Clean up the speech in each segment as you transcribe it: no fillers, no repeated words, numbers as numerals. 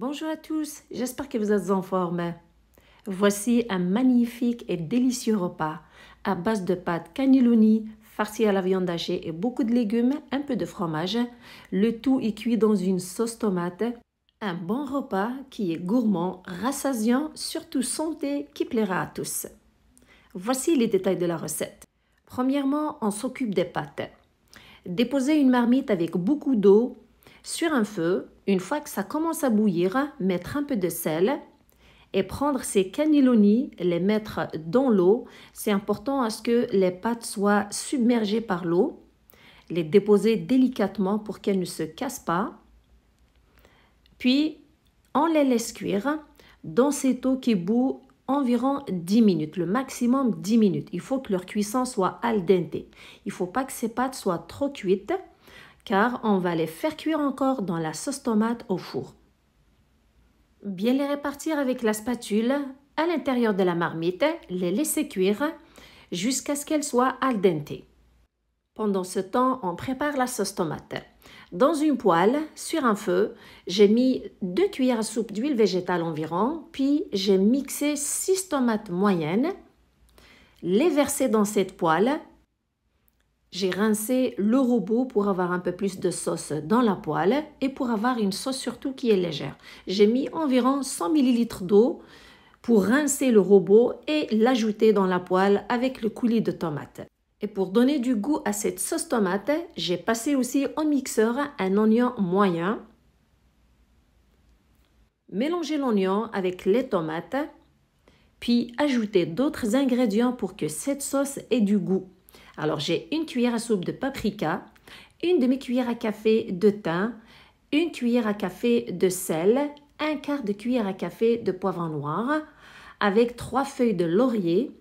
Bonjour à tous, j'espère que vous êtes en forme. Voici un magnifique et délicieux repas à base de pâtes cannelloni, farci à la viande hachée et beaucoup de légumes, un peu de fromage. Le tout est cuit dans une sauce tomate. Un bon repas qui est gourmand, rassasiant, surtout santé, qui plaira à tous. Voici les détails de la recette. Premièrement, on s'occupe des pâtes. Déposez une marmite avec beaucoup d'eau sur un feu. Une fois que ça commence à bouillir, mettre un peu de sel et prendre ces cannelloni, les mettre dans l'eau. C'est important à ce que les pâtes soient submergées par l'eau. Les déposer délicatement pour qu'elles ne se cassent pas. Puis, on les laisse cuire dans cette eau qui bout environ 10 minutes, le maximum 10 minutes. Il faut que leur cuisson soit al dente. Il ne faut pas que ces pâtes soient trop cuites car on va les faire cuire encore dans la sauce tomate au four. Bien les répartir avec la spatule à l'intérieur de la marmite, les laisser cuire jusqu'à ce qu'elles soient al dente. Pendant ce temps, on prépare la sauce tomate. Dans une poêle, sur un feu, j'ai mis 2 cuillères à soupe d'huile végétale environ, puis j'ai mixé 6 tomates moyennes, les versées dans cette poêle. J'ai rincé le robot pour avoir un peu plus de sauce dans la poêle et pour avoir une sauce surtout qui est légère. J'ai mis environ 100 ml d'eau pour rincer le robot et l'ajouter dans la poêle avec le coulis de tomates. Et pour donner du goût à cette sauce tomate, j'ai passé aussi au mixeur un oignon moyen. Mélangez l'oignon avec les tomates, puis ajoutez d'autres ingrédients pour que cette sauce ait du goût. Alors j'ai une cuillère à soupe de paprika, une demi-cuillère à café de thym, une cuillère à café de sel, un quart de cuillère à café de poivre noir, avec 3 feuilles de laurier,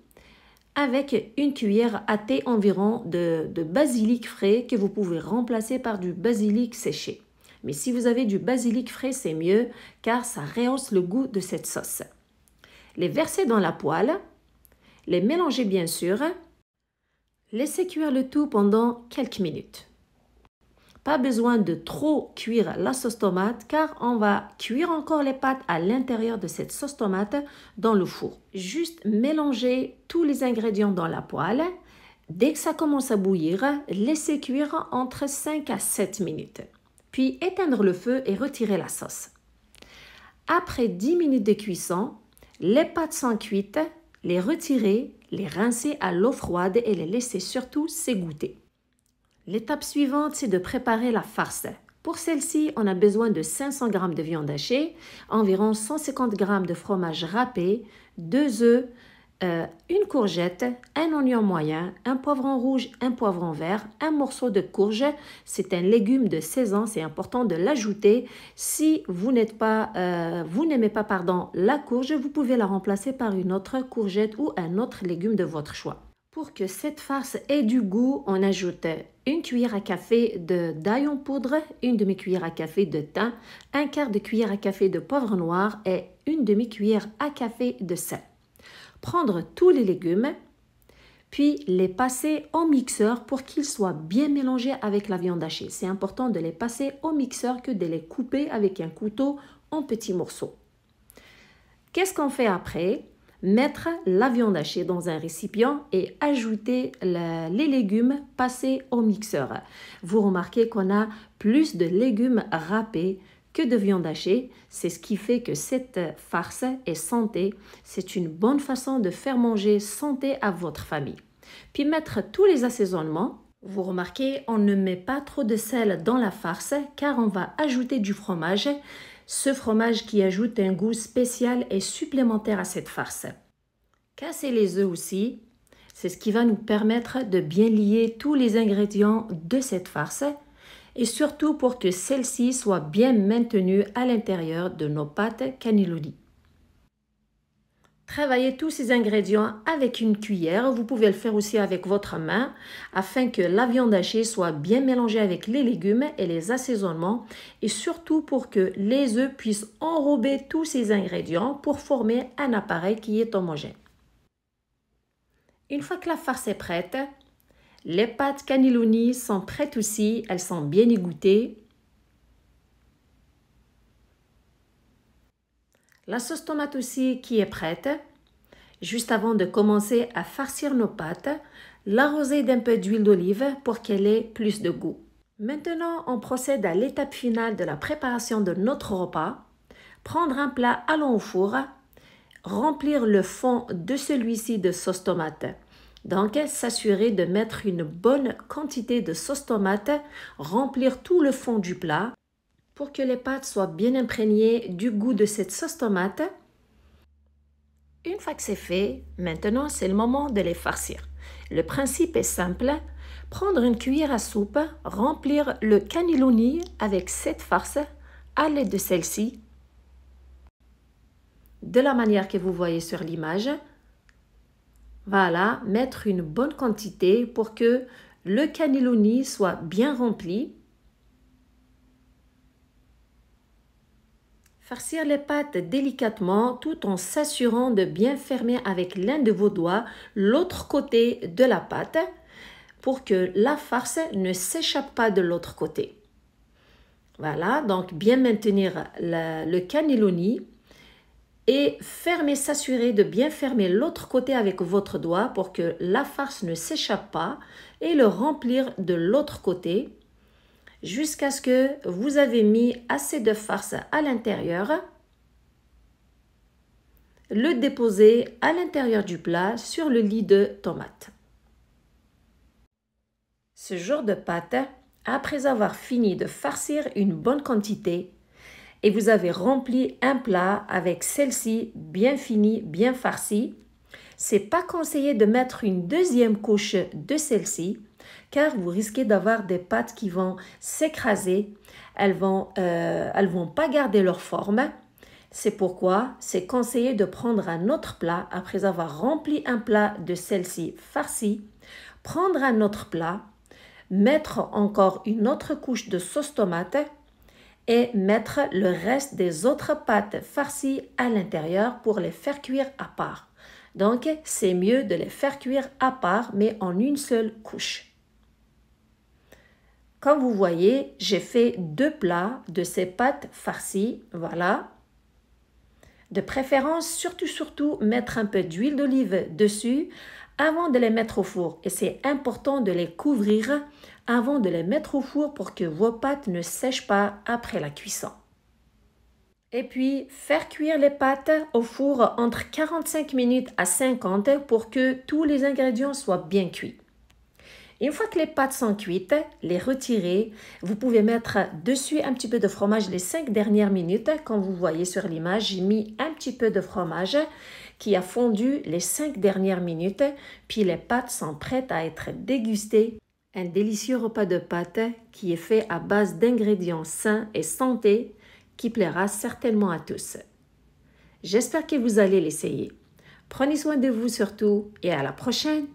avec une cuillère à thé environ de basilic frais que vous pouvez remplacer par du basilic séché. Mais si vous avez du basilic frais, c'est mieux car ça rehausse le goût de cette sauce. Les verser dans la poêle, les mélanger bien sûr. Laissez cuire le tout pendant quelques minutes. Pas besoin de trop cuire la sauce tomate car on va cuire encore les pâtes à l'intérieur de cette sauce tomate dans le four. Juste mélanger tous les ingrédients dans la poêle. Dès que ça commence à bouillir, laissez cuire entre 5 à 7 minutes. Puis éteindre le feu et retirer la sauce. Après 10 minutes de cuisson, les pâtes sont cuites, les retirer, les rincer à l'eau froide et les laisser surtout s'égoutter. L'étape suivante, c'est de préparer la farce. Pour celle-ci, on a besoin de 500 g de viande hachée, environ 150 g de fromage râpé, 2 œufs, une courgette, un oignon moyen, un poivron rouge, un poivron vert, un morceau de courge. C'est un légume de saison, c'est important de l'ajouter. Si vous n'aimez pas la courge, vous pouvez la remplacer par une autre courgette ou un autre légume de votre choix. Pour que cette farce ait du goût, on ajoute une cuillère à café d'ail en poudre, une demi-cuillère à café de thym, un quart de cuillère à café de poivre noir et une demi-cuillère à café de sel. Prendre tous les légumes, puis les passer au mixeur pour qu'ils soient bien mélangés avec la viande hachée. C'est important de les passer au mixeur que de les couper avec un couteau en petits morceaux. Qu'est-ce qu'on fait après? Mettre la viande hachée dans un récipient et ajouter les légumes passés au mixeur. Vous remarquez qu'on a plus de légumes râpés que de viande hachée. C'est ce qui fait que cette farce est santé. C'est une bonne façon de faire manger santé à votre famille. Puis mettre tous les assaisonnements. Vous remarquez, on ne met pas trop de sel dans la farce car on va ajouter du fromage. Ce fromage qui ajoute un goût spécial et supplémentaire à cette farce. Casser les œufs aussi, c'est ce qui va nous permettre de bien lier tous les ingrédients de cette farce et surtout pour que celle-ci soit bien maintenue à l'intérieur de nos pâtes cannelloni. Travaillez tous ces ingrédients avec une cuillère, vous pouvez le faire aussi avec votre main afin que la viande hachée soit bien mélangée avec les légumes et les assaisonnements et surtout pour que les œufs puissent enrober tous ces ingrédients pour former un appareil qui est homogène. Une fois que la farce est prête, les pâtes cannelloni sont prêtes aussi, elles sont bien égouttées. La sauce tomate aussi qui est prête. Juste avant de commencer à farcir nos pâtes, l'arroser d'un peu d'huile d'olive pour qu'elle ait plus de goût. Maintenant, on procède à l'étape finale de la préparation de notre repas. Prendre un plat allant au four, remplir le fond de celui-ci de sauce tomate. Donc, s'assurer de mettre une bonne quantité de sauce tomate, remplir tout le fond du plat pour que les pâtes soient bien imprégnées du goût de cette sauce tomate. Une fois que c'est fait, maintenant c'est le moment de les farcir. Le principe est simple. Prendre une cuillère à soupe, remplir le cannelloni avec cette farce à l'aide de celle-ci, de la manière que vous voyez sur l'image. Voilà, mettre une bonne quantité pour que le cannelloni soit bien rempli. Farcir les pâtes délicatement tout en s'assurant de bien fermer avec l'un de vos doigts l'autre côté de la pâte pour que la farce ne s'échappe pas de l'autre côté. Voilà, donc bien maintenir le cannelloni et s'assurer de bien fermer l'autre côté avec votre doigt pour que la farce ne s'échappe pas et le remplir de l'autre côté jusqu'à ce que vous avez mis assez de farce à l'intérieur. Le déposer à l'intérieur du plat sur le lit de tomates. Ce genre de pâte, après avoir fini de farcir une bonne quantité et vous avez rempli un plat avec celle-ci bien finie, bien farcie, c'est pas conseillé de mettre une deuxième couche de celle-ci car vous risquez d'avoir des pâtes qui vont s'écraser, elles vont pas garder leur forme. C'est pourquoi c'est conseillé de prendre un autre plat après avoir rempli un plat de celle-ci farcie, prendre un autre plat, mettre encore une autre couche de sauce tomate et mettre le reste des autres pâtes farcies à l'intérieur pour les faire cuire à part. Donc, c'est mieux de les faire cuire à part, mais en une seule couche. Comme vous voyez, j'ai fait 2 plats de ces pâtes farcies. Voilà. De préférence, surtout, mettre un peu d'huile d'olive dessus avant de les mettre au four. Et c'est important de les couvrir avant de les mettre au four pour que vos pâtes ne sèchent pas après la cuisson. Et puis, faire cuire les pâtes au four entre 45 minutes à 50 pour que tous les ingrédients soient bien cuits. Une fois que les pâtes sont cuites, les retirer. Vous pouvez mettre dessus un petit peu de fromage les 5 dernières minutes. Comme vous voyez sur l'image, j'ai mis un petit peu de fromage qui a fondu les 5 dernières minutes. Puis les pâtes sont prêtes à être dégustées. Un délicieux repas de pâtes qui est fait à base d'ingrédients sains et santé qui plaira certainement à tous. J'espère que vous allez l'essayer. Prenez soin de vous surtout et à la prochaine!